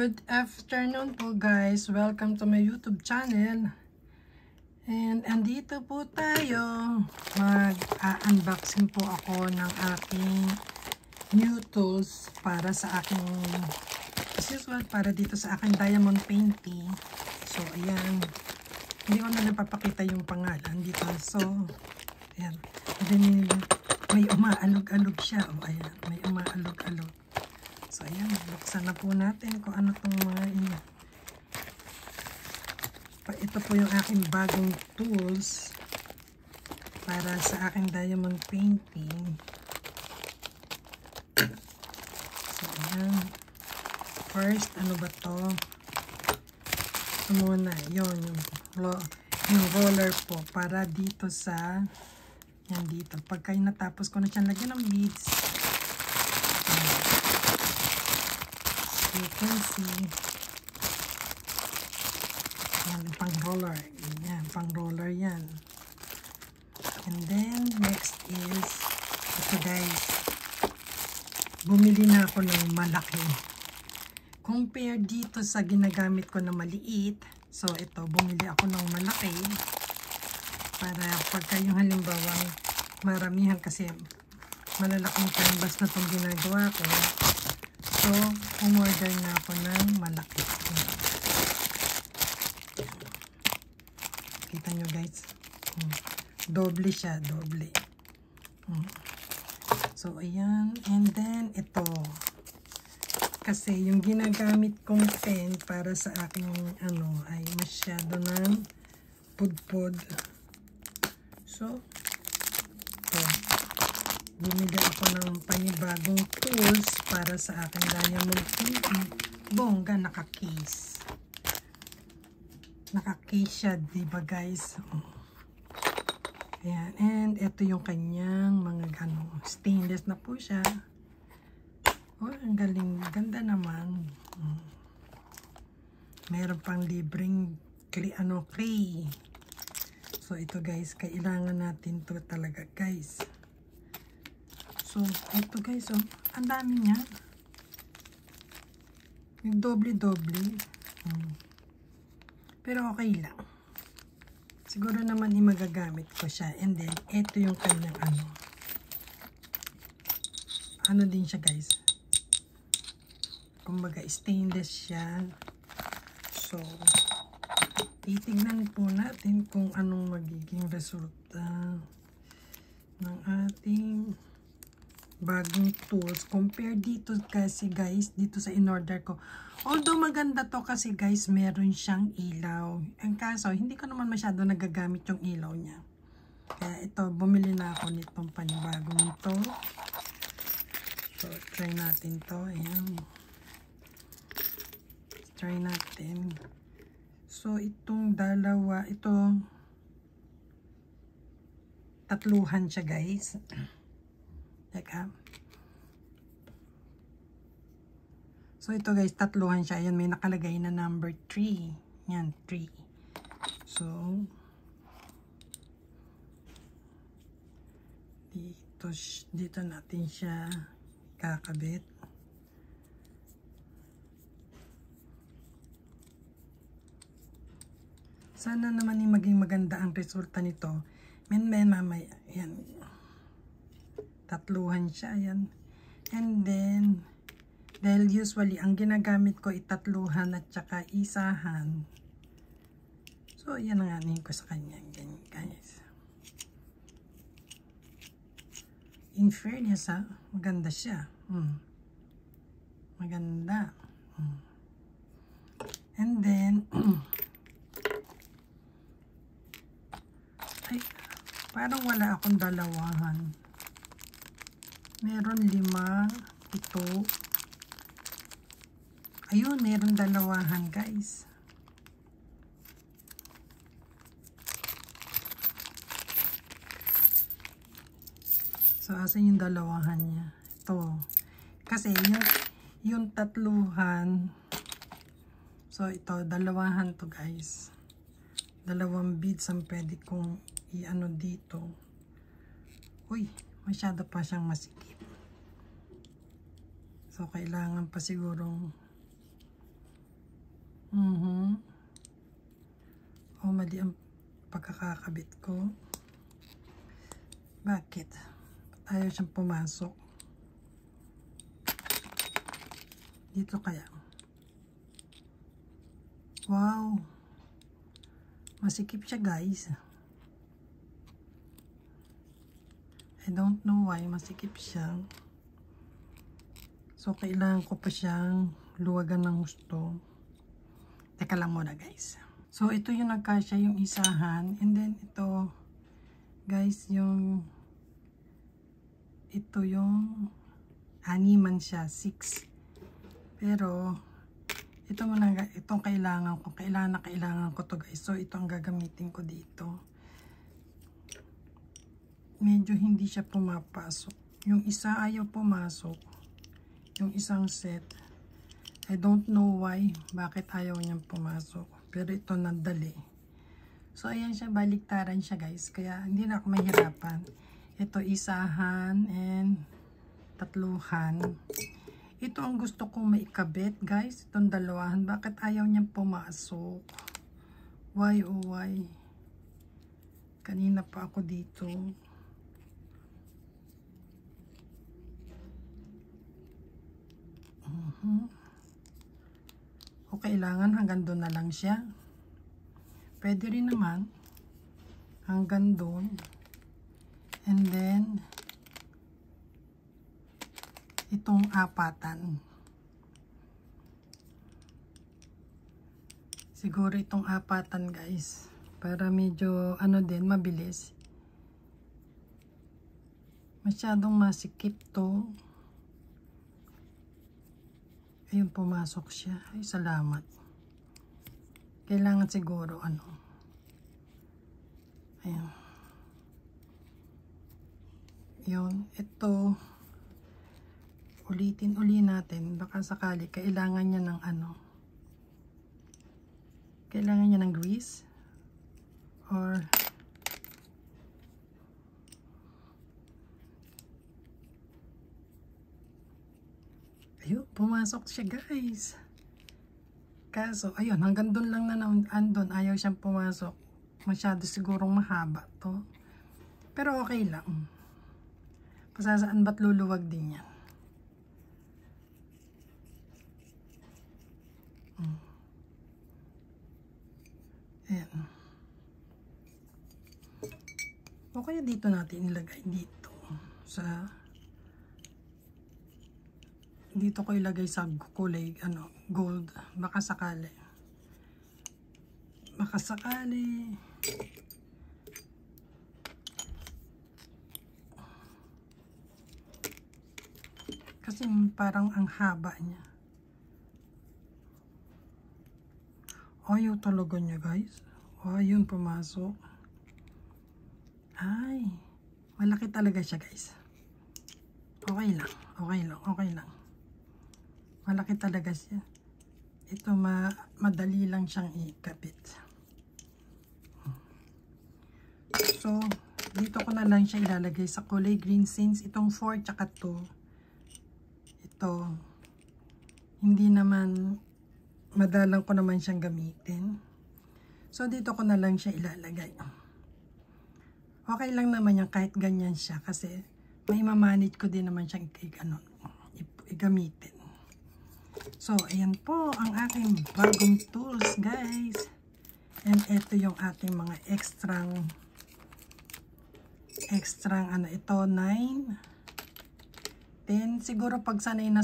Good afternoon po guys, welcome to my YouTube channel. And andito po tayo, mag-unboxing po ako ng aking new tools para sa aking, as usual, para dito sa aking diamond painting. So ayan, hindi ko na napapakita yung pangalan dito. So ayan, then may umaalog-alog siya. O ayan, may umaalog-alog. So ayan, buksan na po natin kung ano itong mga inyo. Ito po yung aking bagong tools para sa aking diamond painting. So ayan, first ano ba to? Ito muna, yun, yung roller po para dito sa, yan dito. Pagka natapos ko na siya lagyan ng beads, you can see, yan, pang roller, yan, pang roller yan. And then next is ito guys, bumili na ako ng malaki compare dito sa ginagamit ko na maliit. So ito, bumili ako ng malaki para pagka yung halimbawa maramihan, kasi malalaking canvas na itong ginagawa ko. So, umorder na ako ng malaki. Kita nyo guys. Doble siya, doble. So, ayan. And then, ito. Kasi yung ginagamit kong pen para sa aking ano, ay masyado ng pudpod. So, ito. Bumili ako ng panibagong tools para sa aking diamond painting. Bongga, naka-case. Naka-case siya, diba guys? Ayan. And ito yung kanyang mga ano, stainless na po siya. Oh, ang galing. Ganda naman. Meron pang libreng clay. So, ito guys, kailangan natin to talaga guys. So, ito guys, oh, ang dami niya. Yung doble-doble. Pero okay lang. Siguro naman magagamit ko siya. And then, ito yung kanyang ano. Ano din siya guys. Kumbaga, stainless siya. So, titignan po natin kung anong magiging resulta ng ating bagong tools compare dito kasi guys, dito sa in-order ko. Although maganda to kasi guys, meron siyang ilaw. Ang kaso, hindi ko naman masyado nagagamit yung ilaw niya. Kaya ito, bumili na ako nitong panibagong to. So, try natin to. Ayan. Try natin. So, itong dalawa, ito, tatluhan siya guys. Teka. So, ito guys, tatluhan siya. Ayan, may nakalagay na number 3. Yan, 3. So, dito natin siya kakabit. Sana naman yung maging maganda ang resulta nito. Mamaya, yan. Tatluhan siya, yan. And then, dahil usually, ang ginagamit ko itatluhan at saka isahan. So, yan ang anin ko sa kanya. Ganyan, guys. In fairness, ha, maganda siya. Maganda. And then, ay, parang wala akong dalawahan. Meron 5, 7. Ayun, meron dalawahan guys. So, asan yung dalawahan niya? Ito. Kasi yung tatluhan. So, ito, dalawahan to guys. 2 beads ang pwede kong i-ano dito. Uy, masyado pa siyang masikip. So, kailangan pa sigurong Oh, mali ang pagkakakabit ko. Bakit? Ayaw siyang pumasok. Dito kaya. Wow. Masikip siya, guys. I don't know why masikip siya. So, kailangan ko pa siyang luwagan ng gusto. Teka lang muna, guys. So, ito yung nagkasya yung isahan. And then, ito, guys, ito yung animan siya, 6. Pero, ito muna, itong kailangan ko. Kailangan ko to, guys. So, ito ang gagamitin ko dito. Medyo hindi siya pumapasok. Yung isa ayaw pumasok. Yung isang set. I don't know why. Bakit ayaw niyang pumasok. Pero ito nadali. So, ayan siya. Baliktaran siya, guys. Kaya hindi na ako mahirapan. Ito isahan and tatluhan. Ito ang gusto kong maikabit, guys. Itong dalawahan. Bakit ayaw niyang pumasok? Why oh why? Kanina pa ako dito. O kailangan hanggang doon na lang siya. Pwede rin naman hanggang doon. And then itong apatan. Siguro itong apatan, guys. Para medyo ano din, mabilis. Masyadong masikip to. Ayun, pumasok siya. Ay, salamat. Kailangan siguro, ano. Ayun. Yun, ito. Ulitin natin. Baka sakali, kailangan niya ng ano. Kailangan niya ng grease. Or, ayun, pumasok siya, guys. Kaso, ayun, hanggang doon lang na andun. Ayaw siyang pumasok. Masyado sigurong mahaba to. Pero okay lang. Pasasaan ba't luluwag din yan? Ayan. O kaya dito natin ilagay dito. Dito ko ilagay sa kulay, ano, gold. Baka sakali. Baka sakali. Kasi parang ang haba niya. Ayaw talaga niya, guys. Ayun, pumasok. Ay, malaki talaga siya, guys. Okay lang. Malaki talaga siya. Ito, madali lang siyang ikabit. So, dito ko na lang siya ilalagay sa kulay green since itong 4 tsaka 2. Ito, hindi naman, madalang ko naman siyang gamitin. So, dito ko na lang siya ilalagay. Okay lang naman yan kahit ganyan siya kasi may mamanage ko din naman siyang igamitin. So, ayan po ang aking bagong tools, guys. And ito yung ating mga extrang ano ito, 9, 10. Siguro pag sanay na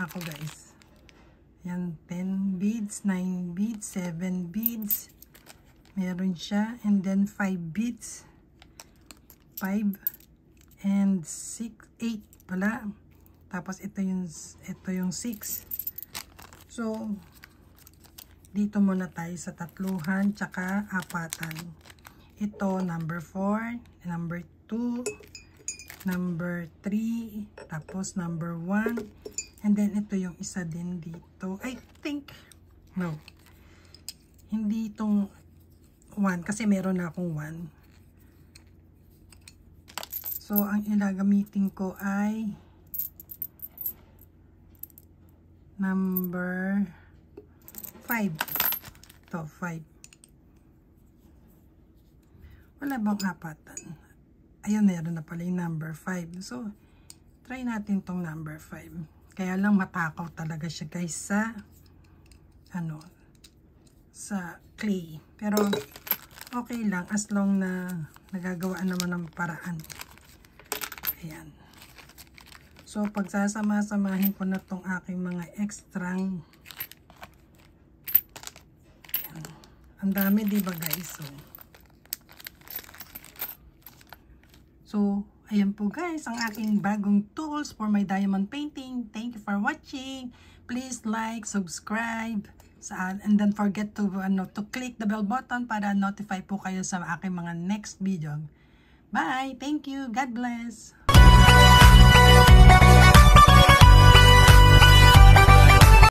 ako, guys. Yan, 10 beads, 9 beads, 7 beads. Meron siya. And then 5 beads. 5 and 6, 8 pala. Tapos ito yung 6. So, dito muna tayo sa tatluhan tsaka apatan. Ito, number 4, number 2, number 3, tapos number 1. And then, ito yung isa din dito. I think, no. Hindi itong 1, kasi meron na akong 1. So, ang ilagamitin ko ay number 5. ito, 5. Wala bang apatan? Ayun, meron na pala yung number 5. So, try natin tong number 5. Kaya lang matakaw talaga siya guys sa sa clay. Pero, okay lang as long na nagagawa naman ng paraan. Ayan. So, pagsasama-samahin ko na tong aking mga extrang. Ayan. Ang dami, diba guys? So, ayan po guys, ang aking bagong tools for my diamond painting. Thank you for watching. Please like, subscribe, and then forget to click the bell button para notify po kayo sa aking mga next video. Bye! Thank you! God bless!